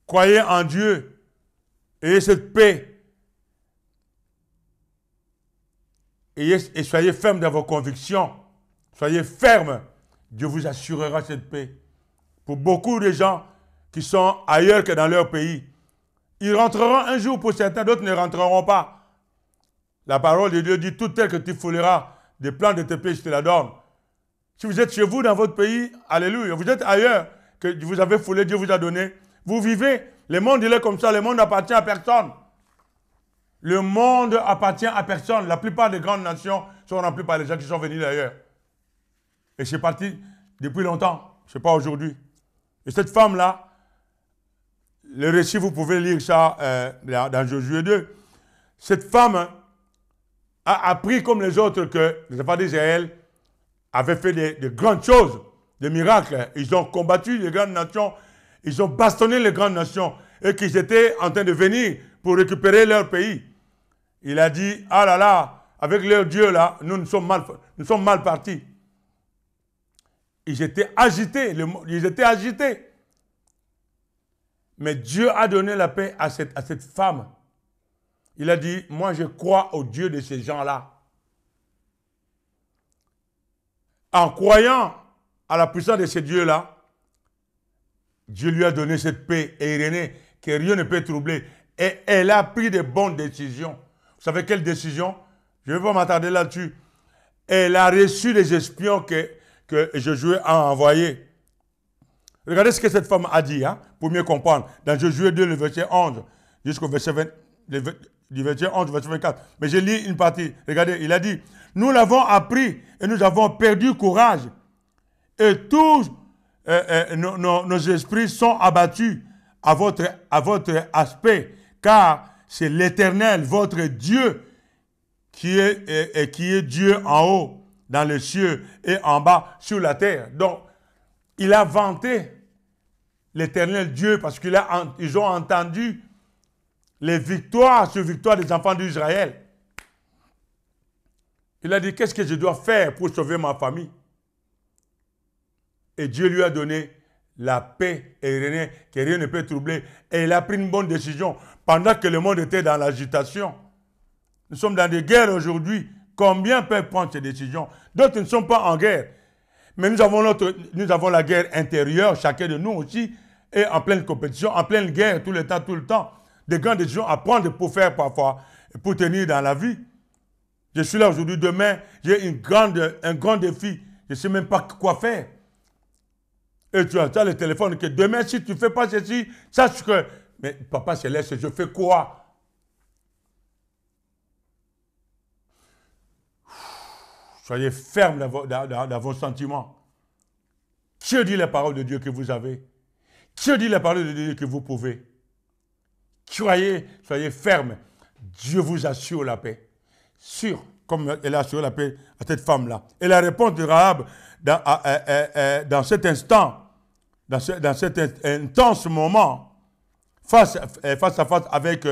Croyez en Dieu. Ayez cette paix. Et soyez fermes dans vos convictions. Soyez fermes. Dieu vous assurera cette paix. Pour beaucoup de gens qui sont ailleurs que dans leur pays, ils rentreront un jour pour certains, d'autres ne rentreront pas. La parole de Dieu dit, tout tel que tu fouleras des plans de tes pieds, je te la donne. Si vous êtes chez vous, dans votre pays, alléluia, vous êtes ailleurs, que vous avez foulé, Dieu vous a donné, vous vivez. Le monde, il est comme ça, le monde n'appartient à personne. Le monde appartient à personne. La plupart des grandes nations sont remplies par les gens qui sont venus d'ailleurs. Et c'est parti depuis longtemps, ce n'est pas aujourd'hui. Et cette femme-là, le récit, vous pouvez lire ça dans Josué 2. Cette femme a appris comme les autres que les enfants d'Israël avaient fait de grandes choses, des miracles. Ils ont combattu les grandes nations, ils ont bastonné les grandes nations et qu'ils étaient en train de venir pour récupérer leur pays. Il a dit, ah là là, avec leur Dieu là, nous sommes mal partis. Ils étaient agités, Mais Dieu a donné la paix à cette femme. Il a dit, moi je crois au Dieu de ces gens-là. En croyant à la puissance de ces dieux-là, Dieu lui a donné cette paix irénée que rien ne peut troubler. Et elle a pris de bonnes décisions. Vous savez quelle décision? Je ne vais pas m'attarder là-dessus. Elle a reçu les espions que Josué a envoyés. Regardez ce que cette femme a dit, hein, pour mieux comprendre. Dans Josué 2, le verset 11, jusqu'au verset 20, du verset 11 au verset 24. Mais je lis une partie. Regardez, il a dit, nous l'avons appris et nous avons perdu courage. Et tous nos esprits sont abattus à votre aspect, car c'est l'Éternel, votre Dieu, qui est Dieu en haut, dans les cieux, et en bas, sur la terre. Donc, il a vanté l'Éternel Dieu parce qu'ils ont entendu les victoires sur victoires des enfants d'Israël. Il a dit, qu'est-ce que je dois faire pour sauver ma famille? Et Dieu lui a donné la paix et que rien ne peut troubler. Et il a pris une bonne décision pendant que le monde était dans l'agitation. Nous sommes dans des guerres aujourd'hui. Combien peuvent prendre ces décisions? D'autres ne sont pas en guerre. Mais nous avons la guerre intérieure, chacun de nous aussi, et en pleine compétition, en pleine guerre, tout le temps. Des grandes décisions à prendre pour faire parfois, pour tenir dans la vie. Je suis là aujourd'hui, demain, j'ai un grand défi. Je ne sais même pas quoi faire. Et tu as le téléphone que demain, si tu ne fais pas ceci, sache que, mais Papa Céleste, je fais quoi? Soyez ferme dans vos sentiments. Dieu dit la parole de Dieu que vous avez. Dieu dit la parole de Dieu que vous pouvez. Soyez ferme. Dieu vous assure la paix. Sûr, comme elle a assuré la paix à cette femme-là. Et la réponse de Rahab dans cet instant, dans cet intense moment, face à face avec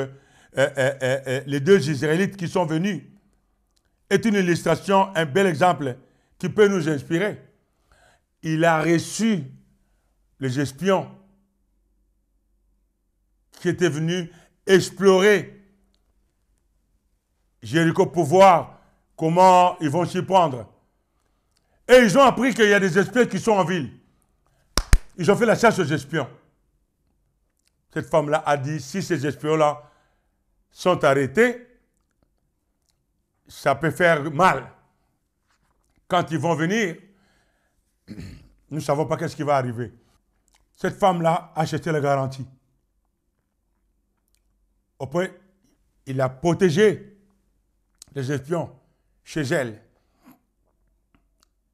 les deux Israélites qui sont venus, est une illustration, un bel exemple qui peut nous inspirer. Il a reçu les espions qui étaient venus explorer Jéricho pour voir comment ils vont s'y prendre. Et ils ont appris qu'il y a des espions qui sont en ville. Ils ont fait la chasse aux espions. Cette femme-là a dit, si ces espions-là sont arrêtés, ça peut faire mal. Quand ils vont venir, nous ne savons pas qu'est-ce qui va arriver. Cette femme-là a acheté la garantie. Après, il a protégé les espions chez elle.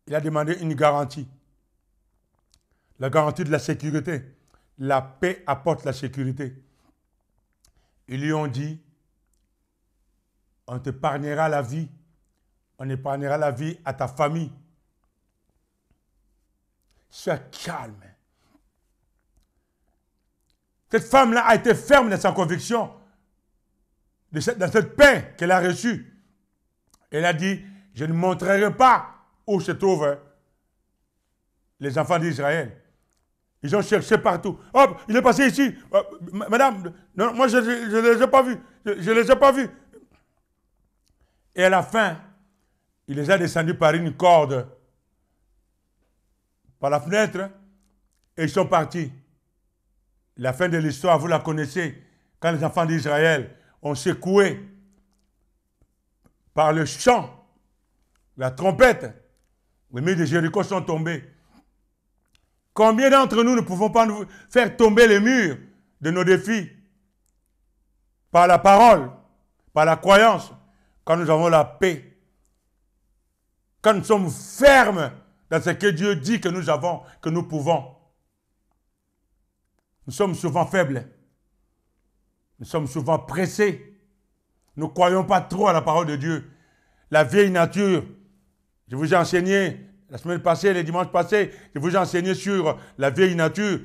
Il a demandé une garantie. La garantie de la sécurité. La paix apporte la sécurité. Ils lui ont dit, on t'épargnera la vie. On épargnera la vie à ta famille. Sois calme. Cette femme-là a été ferme dans sa conviction, dans cette paix qu'elle a reçue. Elle a dit, je ne montrerai pas où se trouvent les enfants d'Israël. Ils ont cherché partout. Hop, il est passé ici. Madame, non, moi je ne les ai pas vus. Je ne les ai pas vus. Et à la fin, il les a descendus par une corde, par la fenêtre, et ils sont partis. La fin de l'histoire, vous la connaissez, quand les enfants d'Israël ont secoué par le chant, la trompette, les murs de Jéricho sont tombés. Combien d'entre nous ne pouvons pas nous faire tomber les murs de nos défis par la parole, par la croyance, quand nous avons la paix, quand nous sommes fermes dans ce que Dieu dit que nous avons, que nous pouvons. Nous sommes souvent faibles. Nous sommes souvent pressés. Nous ne croyons pas trop à la parole de Dieu. La vieille nature, je vous ai enseigné la semaine passée, les dimanches passés, je vous ai enseigné sur la vieille nature.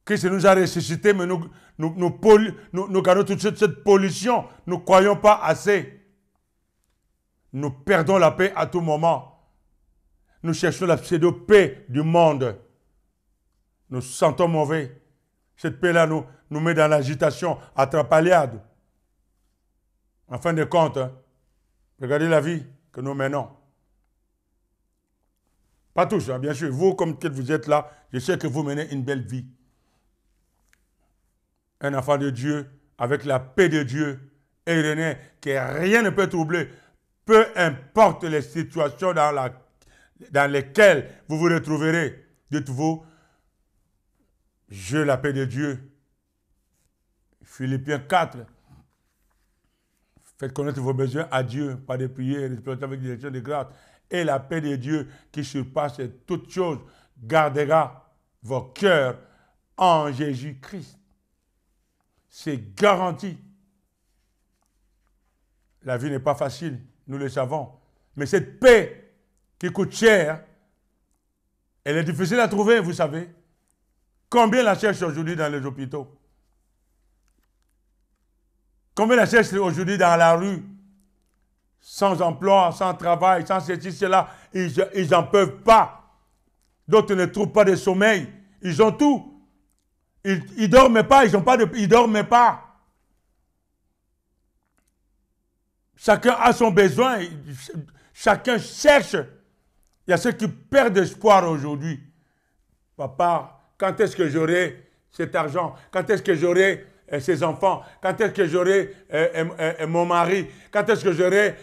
Christ nous a ressuscités, mais nous gardons toute cette pollution. Nous ne croyons pas assez. Nous perdons la paix à tout moment. Nous cherchons la pseudo-paix du monde. Nous sentons mauvais. Cette paix-là nous met dans l'agitation, atrapaliade. En fin de compte, regardez la vie que nous menons. Pas tous, bien sûr. Vous, comme tel vous êtes là, je sais que vous menez une belle vie. Un enfant de Dieu, avec la paix de Dieu, et que rien ne peut troubler. Peu importe les situations dans lesquelles vous vous retrouverez. Dites-vous, j'ai la paix de Dieu. Philippiens 4. Faites connaître vos besoins à Dieu, pas de prières, avec direction de grâce. Et la paix de Dieu qui surpasse toutes choses gardera vos cœurs en Jésus-Christ. C'est garanti. La vie n'est pas facile, nous le savons. Mais cette paix qui coûte cher, elle est difficile à trouver, vous savez. Combien la cherchent aujourd'hui dans les hôpitaux? Combien la cherchent aujourd'hui dans la rue? Sans emploi, sans travail, sans ceci, cela. Ils n'en peuvent pas. D'autres ne trouvent pas de sommeil. Ils ont tout. Ils ne dorment pas, ils ne dorment pas. Chacun a son besoin. Chacun cherche. Il y a ceux qui perdent espoir aujourd'hui. Papa, quand est-ce que j'aurai cet argent? Quand est-ce que j'aurai ces enfants? Quand est-ce que j'aurai mon mari? Quand est-ce que j'aurai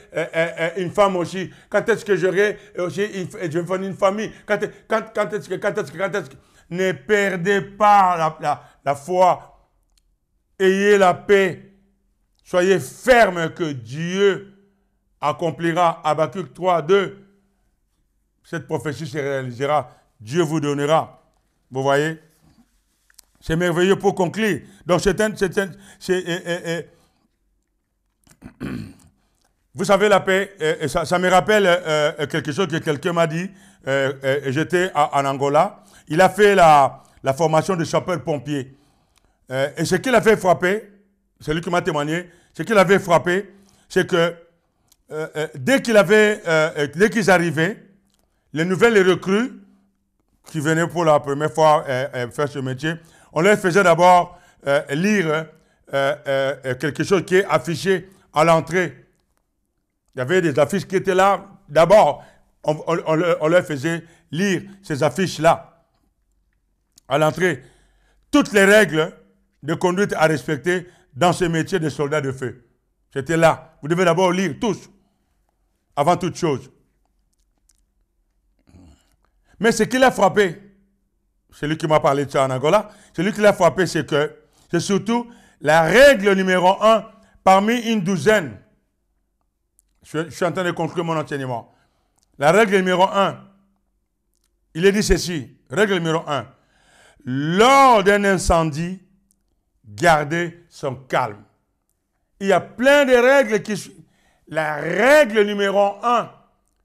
une femme aussi? Quand est-ce que j'aurai aussi une famille? Quand est-ce que... Ne perdez pas la foi. Ayez la paix. Soyez ferme que Dieu accomplira. Habakkuk 3, 2. Cette prophétie se réalisera. Dieu vous donnera. Vous voyez? C'est merveilleux pour conclure. Donc, vous savez, la paix, ça me rappelle quelque chose que quelqu'un m'a dit. J'étais en Angola. Il a fait la formation de sapeur-pompier. Et ce qui l'avait frappé, c'est lui qui m'a témoigné, ce qui l'avait frappé, c'est que dès qu'ils arrivaient, les nouvelles recrues qui venaient pour la première fois faire ce métier, on leur faisait d'abord lire quelque chose qui est affiché à l'entrée. Il y avait des affiches qui étaient là. D'abord, on leur faisait lire ces affiches-là à l'entrée. Toutes les règles de conduite à respecter dans ce métier de soldat de feu. C'était là. Vous devez d'abord lire tous, avant toute chose. Mais ce qui l'a frappé, celui qui m'a parlé de ça en Angola, celui qui l'a frappé, c'est que c'est surtout la règle numéro 1 parmi une douzaine. Je suis en train de conclure mon enseignement. La règle numéro 1, il est dit ceci, règle numéro 1, lors d'un incendie, gardez son calme. Il y a plein de règles qui... La règle numéro 1,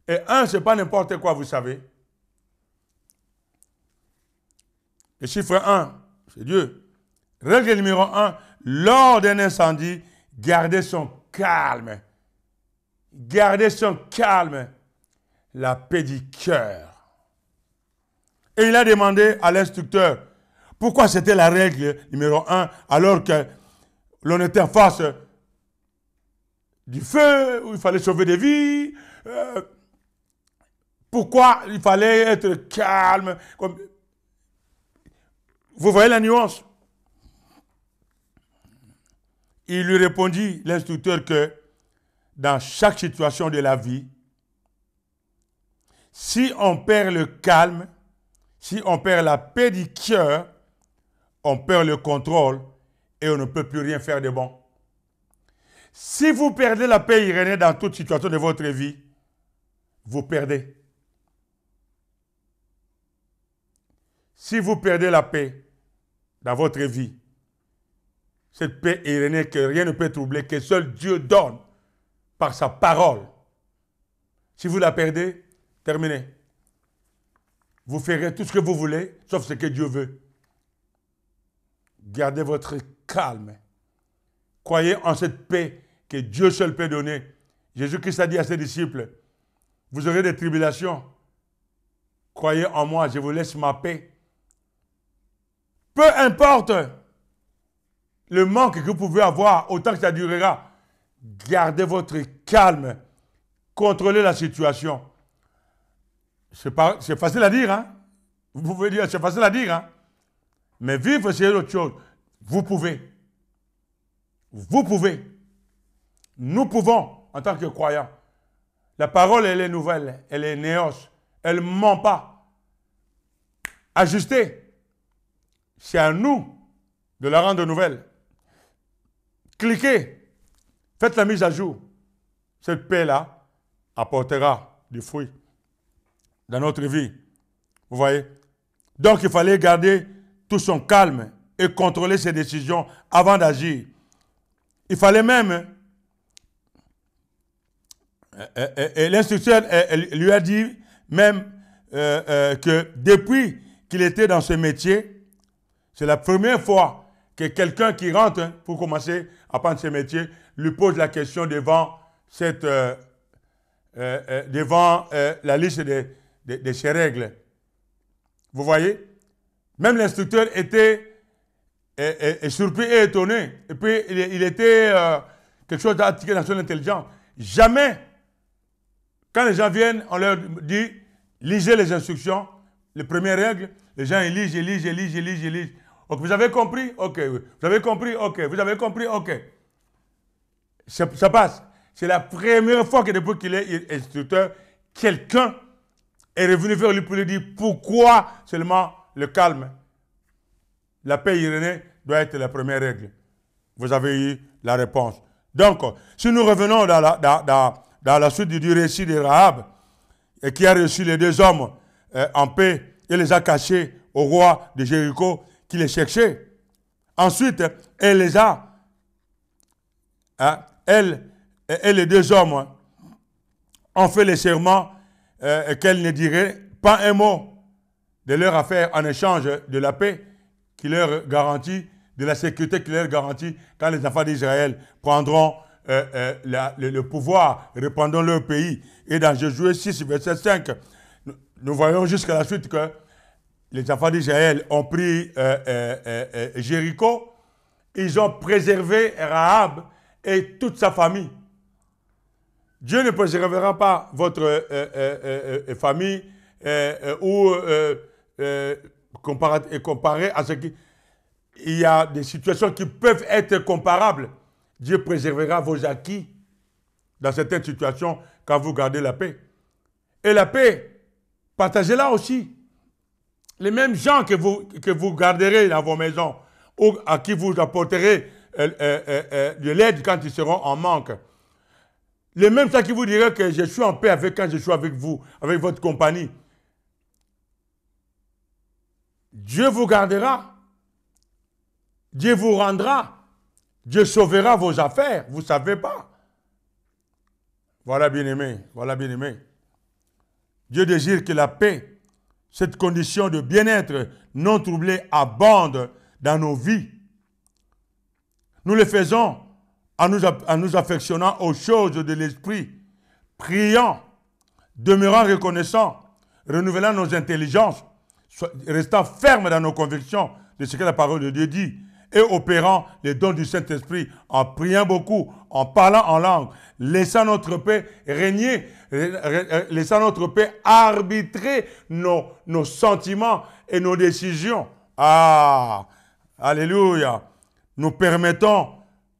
et 1, ce n'est pas n'importe quoi, vous savez. Le chiffre 1, c'est Dieu. Règle numéro 1, lors d'un incendie, gardez son calme. Gardez son calme. La paix du cœur. Et il a demandé à l'instructeur pourquoi c'était la règle numéro 1 alors que l'on était en face du feu, où il fallait sauver des vies. Pourquoi il fallait être calme. Vous voyez la nuance? Il lui répondit, l'instructeur, que dans chaque situation de la vie, si on perd le calme, si on perd la paix du cœur, on perd le contrôle et on ne peut plus rien faire de bon. Si vous perdez la paix irénée dans toute situation de votre vie, vous perdez. Si vous perdez la paix dans votre vie, cette paix irénée que rien ne peut troubler, que seul Dieu donne par sa parole, si vous la perdez, terminez. Vous ferez tout ce que vous voulez, sauf ce que Dieu veut. Gardez votre calme. Croyez en cette paix que Dieu seul peut donner. Jésus-Christ a dit à ses disciples, vous aurez des tribulations. Croyez en moi, je vous laisse ma paix. Peu importe le manque que vous pouvez avoir, autant que ça durera, gardez votre calme. Contrôlez la situation. C'est facile à dire, hein? Vous pouvez dire, c'est facile à dire, hein? Mais vivre, c'est autre chose. Vous pouvez. Vous pouvez. Nous pouvons, en tant que croyants. La parole, elle est nouvelle, elle est néos, elle ne ment pas. Ajustez. C'est à nous de la rendre nouvelle. Cliquez. Faites la mise à jour. Cette paix-là apportera du fruit dans notre vie. Vous voyez? Donc, il fallait garder tout son calme et contrôler ses décisions avant d'agir. Il fallait même... l'instructeur lui a dit même que depuis qu'il était dans ce métier, c'est la première fois que quelqu'un qui rentre pour commencer à prendre ce métier lui pose la question devant la liste de ses règles. Vous voyez? Même l'instructeur était surpris et étonné. Et puis, il était quelque chose d'attiré dans son intelligence. Jamais, quand les gens viennent, on leur dit, lisez les instructions, les premières règles, les gens ils lisent. Ok, vous avez compris? Ok. Vous avez compris? Ok. Vous avez compris? Ok. Ça passe. C'est la première fois que depuis qu'il est instructeur, quelqu'un est revenu vers lui pour lui dire pourquoi seulement le calme. La paix irénée doit être la première règle. Vous avez eu la réponse. Donc, si nous revenons dans la suite du récit de Rahab, et qui a reçu les deux hommes en paix et les a cachés au roi de Jéricho qui les cherchait. Ensuite, elle les a, elle et les deux hommes ont fait le serment qu'elle ne dirait pas un mot de leur affaire en échange de la paix qui leur garantit, de la sécurité qui leur garantit quand les enfants d'Israël prendront le pouvoir, reprendront leur pays. Et dans Josué 6, verset 5, nous voyons jusqu'à la suite que les enfants d'Israël ont pris Jéricho, ils ont préservé Rahab et toute sa famille. Dieu ne préservera pas votre famille comparé à ce qui... Il y a des situations qui peuvent être comparables. Dieu préservera vos acquis dans certaines situations quand vous gardez la paix. Et la paix, partagez-la aussi. Les mêmes gens que vous garderez dans vos maisons ou à qui vous apporterez de l'aide quand ils seront en manque. Les mêmes gens qui vous diront que je suis en paix avec quand je suis avec vous, avec votre compagnie. Dieu vous gardera. Dieu vous rendra. Dieu sauvera vos affaires. Vous ne savez pas. Voilà, bien-aimé. Voilà, bien-aimé. Dieu désire que la paix, cette condition de bien-être non troublé, abonde dans nos vies. Nous le faisons en nous affectionnant aux choses de l'esprit, priant, demeurant reconnaissants, renouvelant nos intelligences, restant fermes dans nos convictions de ce que la parole de Dieu dit, et opérant les dons du Saint-Esprit, en priant beaucoup, en parlant en langue, laissant notre paix régner, laissant notre paix arbitrer nos sentiments et nos décisions. Ah, alléluia. Nous permettons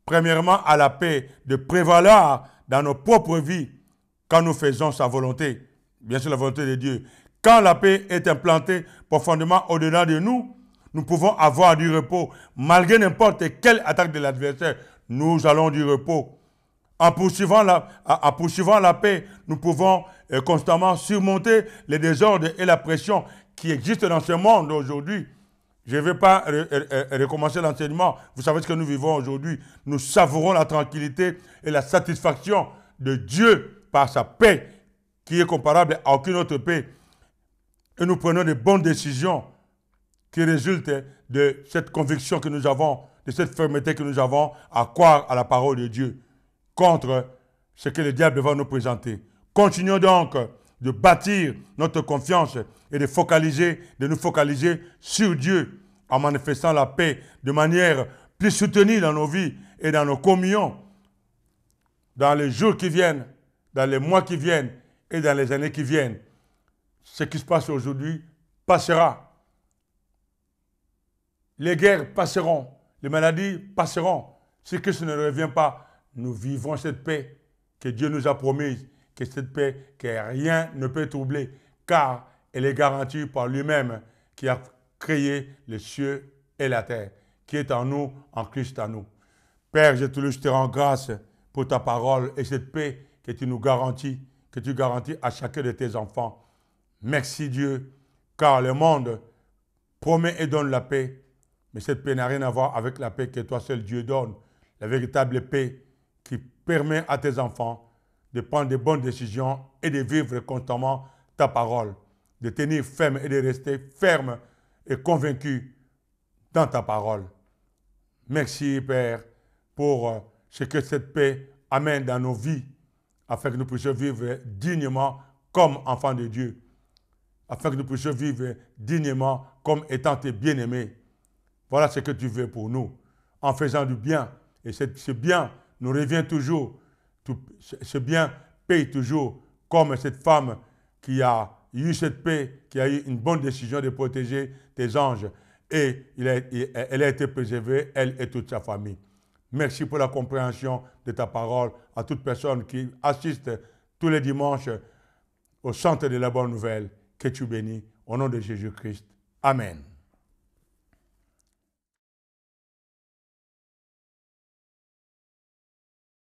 premièrement à la paix de prévaloir dans nos propres vies quand nous faisons sa volonté, bien sûr la volonté de Dieu. Quand la paix est implantée profondément au-delà de nous, nous pouvons avoir du repos. Malgré n'importe quelle attaque de l'adversaire, nous allons du repos. En poursuivant la paix, nous pouvons constamment surmonter les désordres et la pression qui existent dans ce monde aujourd'hui. Je ne vais pas recommencer l'enseignement. Vous savez ce que nous vivons aujourd'hui. Nous savourons la tranquillité et la satisfaction de Dieu par sa paix qui est comparable à aucune autre paix. Et nous prenons de bonnes décisions qui résultent de cette conviction que nous avons, de cette fermeté que nous avons à croire à la parole de Dieu contre ce que le diable va nous présenter. Continuons donc de bâtir notre confiance et de nous focaliser sur Dieu en manifestant la paix de manière plus soutenue dans nos vies et dans nos communions, dans les jours qui viennent, dans les mois qui viennent et dans les années qui viennent. Ce qui se passe aujourd'hui passera. Les guerres passeront, les maladies passeront. Si Christ ne revient pas, nous vivrons cette paix que Dieu nous a promise, que cette paix que rien ne peut troubler, car elle est garantie par lui-même qui a créé les cieux et la terre, qui est en nous, en Christ en nous. Père, je te rends grâce pour ta parole et cette paix que tu nous garantis, que tu garantis à chacun de tes enfants. Merci Dieu, car le monde promet et donne la paix, mais cette paix n'a rien à voir avec la paix que toi seul Dieu donne, la véritable paix qui permet à tes enfants de prendre de bonnes décisions et de vivre constamment ta parole, de tenir ferme et de rester ferme et convaincu dans ta parole. Merci Père pour ce que cette paix amène dans nos vies, afin que nous puissions vivre dignement comme enfants de Dieu, afin que nous puissions vivre dignement comme étant tes bien-aimés. Voilà ce que tu veux pour nous, en faisant du bien. Et ce bien nous revient toujours, ce bien paye toujours, comme cette femme qui a eu cette paix, qui a eu une bonne décision de protéger tes anges. Et elle a été préservée, elle et toute sa famille. Merci pour la compréhension de ta parole à toute personne qui assiste tous les dimanches au centre de la bonne nouvelle. Que tu bénis au nom de Jésus-Christ. Amen.